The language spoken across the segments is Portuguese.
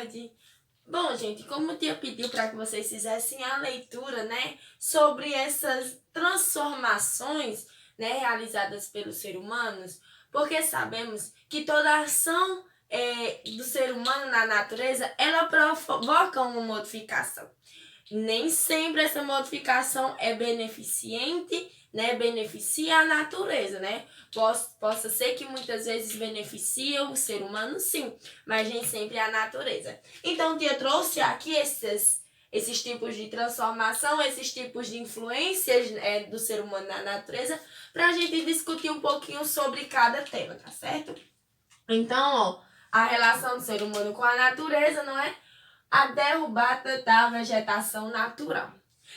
tarde. Bom, gente, como eu tinha pedido para que vocês fizessem a leitura, né, sobre essas transformações, né, realizadas pelos seres humanos, porque sabemos que toda ação do ser humano na natureza, ela provoca uma modificação. Nem sempre essa modificação é beneficente, né? Beneficia a natureza, né? Possa ser que muitas vezes beneficia o ser humano, sim, mas nem sempre a natureza. Então, o Tia trouxe aqui esses tipos de transformação, esses tipos de influências do ser humano na natureza, para a gente discutir um pouquinho sobre cada tema, tá certo? Então, ó, a relação do ser humano com a natureza, não é? A derrubada da vegetação natural.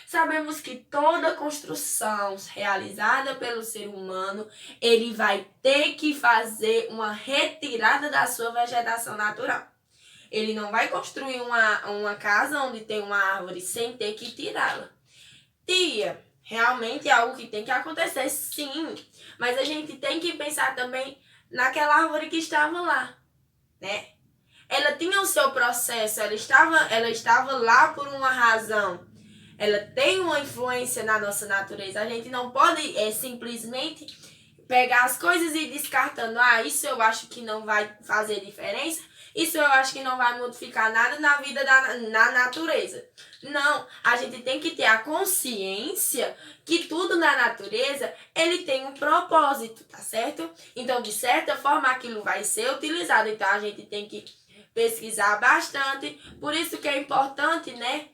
Sabemos que toda construção realizada pelo ser humano, ele vai ter que fazer uma retirada da sua vegetação natural. Ele não vai construir uma casa onde tem uma árvore sem ter que tirá-la. Tia, realmente é algo que tem que acontecer, sim. Mas a gente tem que pensar também naquela árvore que estava lá, né? Ela tinha o seu processo, ela estava lá por uma razão. Ela tem uma influência na nossa natureza. A gente não pode simplesmente pegar as coisas e ir descartando. Ah, isso eu acho que não vai fazer diferença. Isso eu acho que não vai modificar nada na vida na natureza. Não, a gente tem que ter a consciência que tudo na natureza, ele tem um propósito, tá certo? Então, de certa forma, aquilo vai ser utilizado. Então, a gente tem que pesquisar bastante, por isso que é importante, né,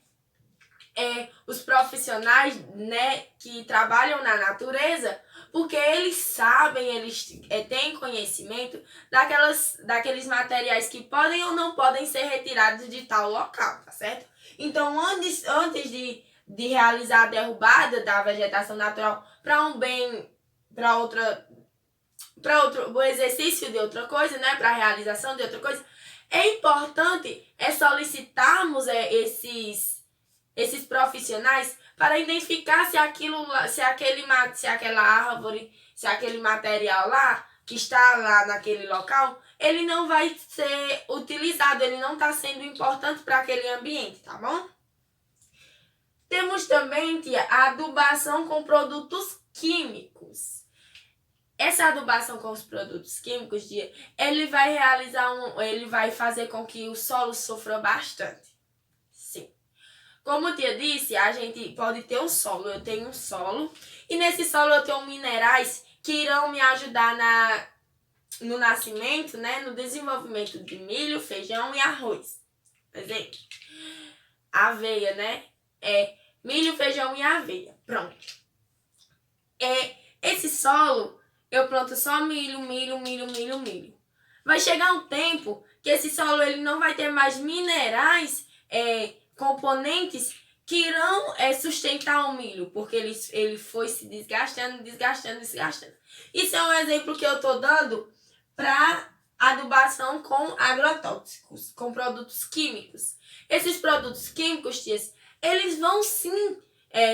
os profissionais, né, que trabalham na natureza, porque eles sabem, eles têm conhecimento daqueles materiais que podem ou não podem ser retirados de tal local, tá certo? Então, antes de realizar a derrubada da vegetação natural para um bem, para o exercício de outra coisa, né, para a realização de outra coisa, é importante solicitarmos esses profissionais para identificar se aquela árvore, se aquele material lá, que está lá naquele local, ele não vai ser utilizado, ele não está sendo importante para aquele ambiente, tá bom? Temos também, tia, a adubação com produtos químicos. Essa adubação com os produtos químicos, tia, ele vai fazer com que o solo sofra bastante. Sim. Como a tia disse, a gente pode ter um solo. Eu tenho um solo e nesse solo eu tenho minerais que irão me ajudar no nascimento, né, no desenvolvimento de milho, feijão e arroz. Por exemplo, aveia, né? Milho, feijão e aveia. Pronto. Esse solo, eu planto só milho. Vai chegar um tempo que esse solo ele não vai ter mais minerais, componentes que irão sustentar o milho, porque ele foi se desgastando. Isso é um exemplo que eu estou dando para adubação com agrotóxicos, com produtos químicos. Esses produtos químicos, tias, eles vão sim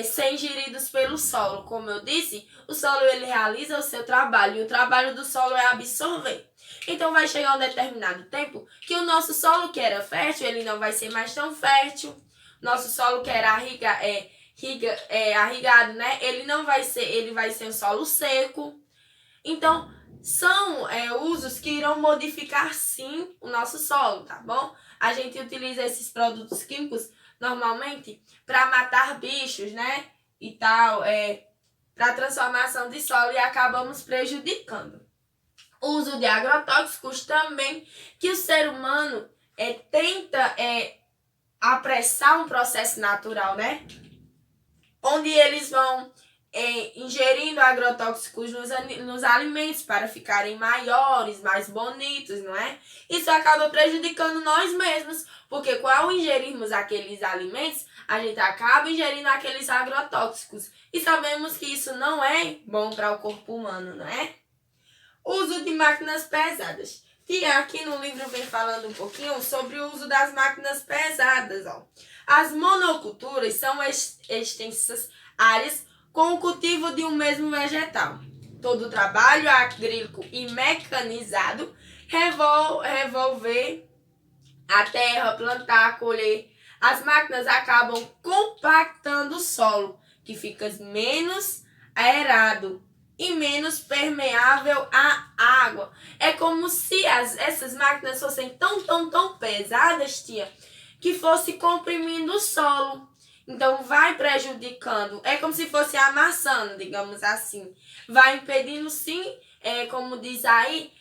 ser ingeridos pelo solo. Como eu disse, o solo ele realiza o seu trabalho e o trabalho do solo é absorver. Então vai chegar um determinado tempo que o nosso solo que era fértil, ele não vai ser mais tão fértil. Nosso solo que era irrigado, né? Ele vai ser um solo seco. Então, são usos que irão modificar sim o nosso solo, tá bom? A gente utiliza esses produtos químicos normalmente para matar bichos, né? E tal, para transformação de solo e acabamos prejudicando. O uso de agrotóxicos também, que o ser humano tenta apressar um processo natural, né? Onde eles vão ingerindo agrotóxicos nos alimentos para ficarem maiores, mais bonitos, não é? Isso acaba prejudicando nós mesmos, porque ao ingerirmos aqueles alimentos, a gente acaba ingerindo aqueles agrotóxicos. E sabemos que isso não é bom para o corpo humano, não é? Uso de máquinas pesadas. E aqui no livro vem falando um pouquinho sobre o uso das máquinas pesadas. Ó. As monoculturas são extensas áreas com o cultivo de um mesmo vegetal. Todo o trabalho agrícola e mecanizado revolve a terra, plantar, colher. As máquinas acabam compactando o solo, que fica menos aerado e menos permeável à água. É como se essas máquinas fossem tão pesadas, tia, que fosse comprimindo o solo. Então vai prejudicando. É como se fosse amassando, digamos assim. Vai impedindo sim, como diz aí,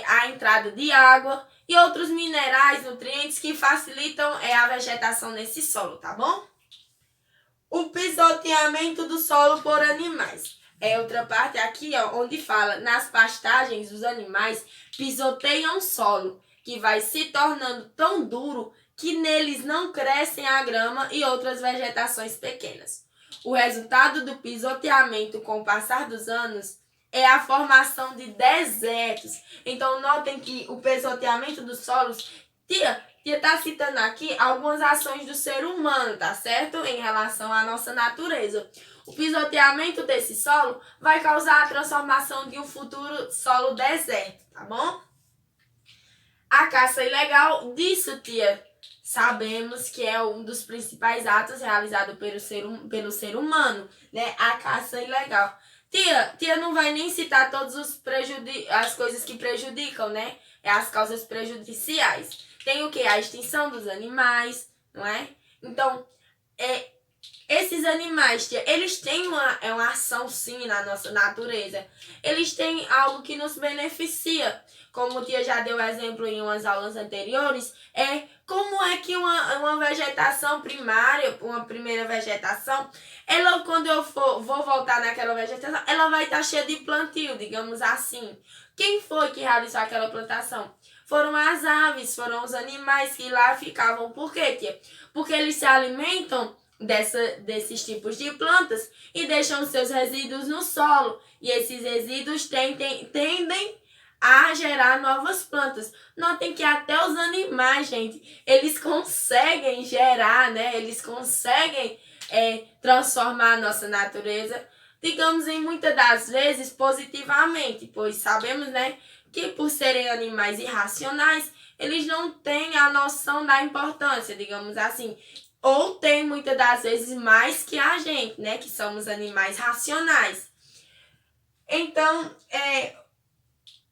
a entrada de água e outros minerais, nutrientes que facilitam a vegetação nesse solo, tá bom? O pisoteamento do solo por animais. É outra parte aqui, ó, onde fala, nas pastagens, os animais pisoteiam o solo, que vai se tornando tão duro que neles não crescem a grama e outras vegetações pequenas. O resultado do pisoteamento com o passar dos anos é a formação de desertos. Então, notem que o pisoteamento dos solos, tia tá citando aqui algumas ações do ser humano, tá certo? Em relação à nossa natureza. O pisoteamento desse solo vai causar a transformação de um futuro solo deserto, tá bom? A caça ilegal, disso, tia, sabemos que é um dos principais atos realizados pelo ser humano, né? A caça ilegal. Tia não vai nem citar todas as coisas que prejudicam, né? É as causas prejudiciais. Tem o que? A extinção dos animais, não é? Então, esses animais, tia, eles têm uma ação sim na nossa natureza. Eles têm algo que nos beneficia. Como o tia já deu exemplo em umas aulas anteriores, como é que uma vegetação primária, uma primeira vegetação, ela, quando eu vou voltar naquela vegetação, ela vai estar cheia de plantio, digamos assim. Quem foi que realizou aquela plantação? Foram as aves, foram os animais que lá ficavam. Por quê, tia? Porque eles se alimentam desses tipos de plantas e deixam seus resíduos no solo. E esses resíduos tendem a gerar novas plantas. Notem que até os animais, gente, eles conseguem gerar, né? Eles conseguem transformar a nossa natureza, digamos, em muitas das vezes positivamente, pois sabemos, né, que por serem animais irracionais, eles não têm a noção da importância, digamos assim, ou tem muitas das vezes mais que a gente, né, que somos animais racionais. Então,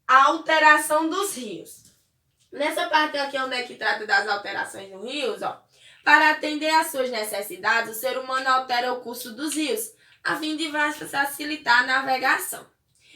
a alteração dos rios. Nessa parte aqui onde é que trata das alterações dos rios, ó, para atender às suas necessidades, o ser humano altera o curso dos rios, a fim de facilitar a navegação,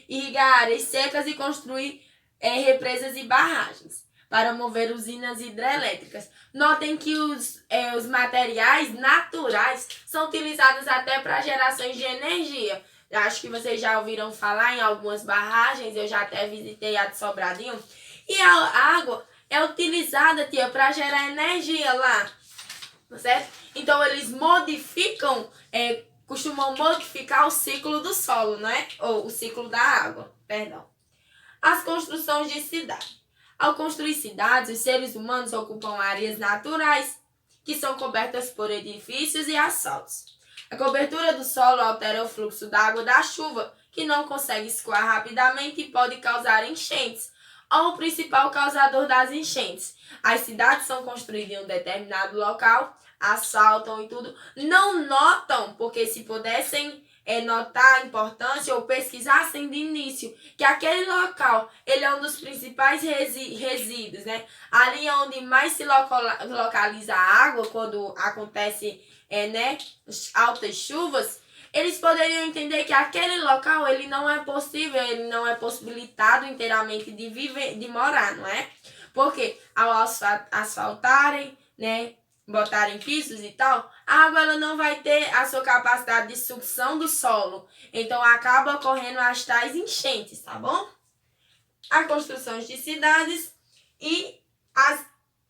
irrigar áreas secas e construir represas e barragens para mover usinas hidrelétricas. Notem que os materiais naturais são utilizados até para gerações de energia. Acho que vocês já ouviram falar em algumas barragens, eu já até visitei a de Sobradinho. E a água é utilizada, tia, para gerar energia lá, certo? Então eles modificam, costumam modificar o ciclo do solo, né? Ou o ciclo da água, perdão. As construções de cidade. Ao construir cidades, os seres humanos ocupam áreas naturais que são cobertas por edifícios e asfaltos. A cobertura do solo altera o fluxo da água da chuva, que não consegue escoar rapidamente e pode causar enchentes. Ou o principal causador das enchentes. As cidades são construídas em um determinado local, asfaltam e tudo, não notam, porque se pudessem notar a importância ou pesquisassem de início que aquele local ele é um dos principais resíduos, né? Ali é onde mais se localiza a água quando acontece altas chuvas. Eles poderiam entender que aquele local ele não é possível, ele não é possibilitado inteiramente de morar, não é? Porque ao asfaltarem, né, botarem pisos e tal, a água ela não vai ter a sua capacidade de sucção do solo. Então acaba ocorrendo as tais enchentes, tá bom? A construção de cidades e as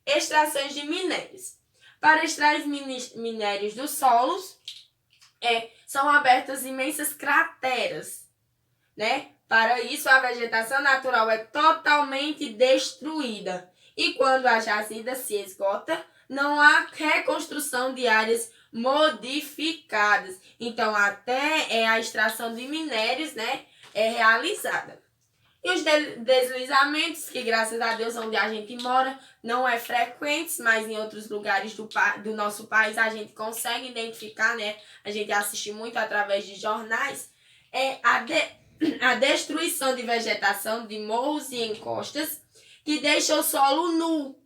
extrações de minérios. Para extrair minérios dos solos, são abertas imensas crateras, né? Para isso, a vegetação natural é totalmente destruída. E quando a jazida se esgota, não há reconstrução de áreas modificadas. Então, até a extração de minérios, né, é realizada. E os deslizamentos, que graças a Deus onde a gente mora não é frequentes, mas em outros lugares do nosso país a gente consegue identificar, né? A gente assiste muito através de jornais, é a destruição de vegetação de morros e encostas que deixa o solo nu,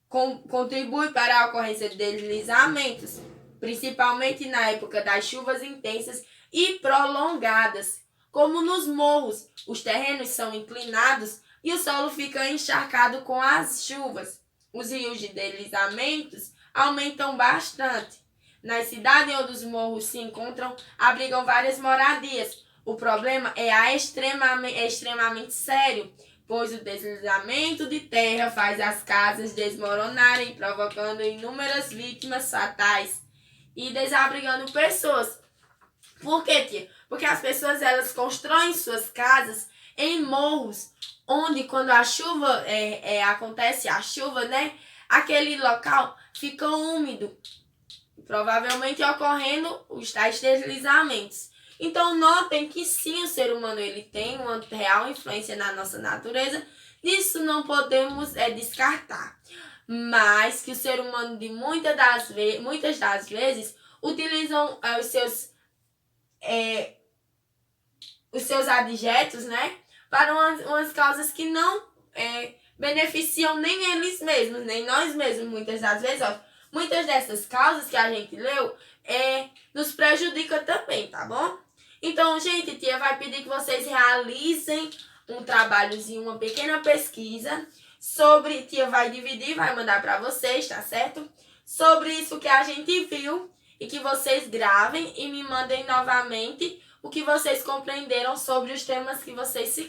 contribui para a ocorrência de deslizamentos, principalmente na época das chuvas intensas e prolongadas. Como nos morros, os terrenos são inclinados e o solo fica encharcado com as chuvas. Os rios de deslizamentos aumentam bastante. Nas cidades onde os morros se encontram, abrigam várias moradias. O problema é extremamente sério, pois o deslizamento de terra faz as casas desmoronarem, provocando inúmeras vítimas fatais e desabrigando pessoas. Por quê, tia? Porque as pessoas elas constroem suas casas em morros, onde quando a chuva acontece a chuva, né? Aquele local fica úmido, provavelmente ocorrendo os tais deslizamentos. Então notem que sim, o ser humano ele tem uma real influência na nossa natureza, disso não podemos descartar. Mas que o ser humano de muitas das vezes utilizam os seus adjetos, né, para umas causas que não beneficiam nem eles mesmos, nem nós mesmos, muitas das vezes. Muitas dessas causas que a gente leu nos prejudica também, tá bom? Então, gente, tia vai pedir que vocês realizem um trabalhozinho, uma pequena pesquisa sobre, tia vai dividir, vai mandar para vocês, tá certo? Sobre isso que a gente viu e que vocês gravem e me mandem novamente o que vocês compreenderam sobre os temas que vocês ficaram.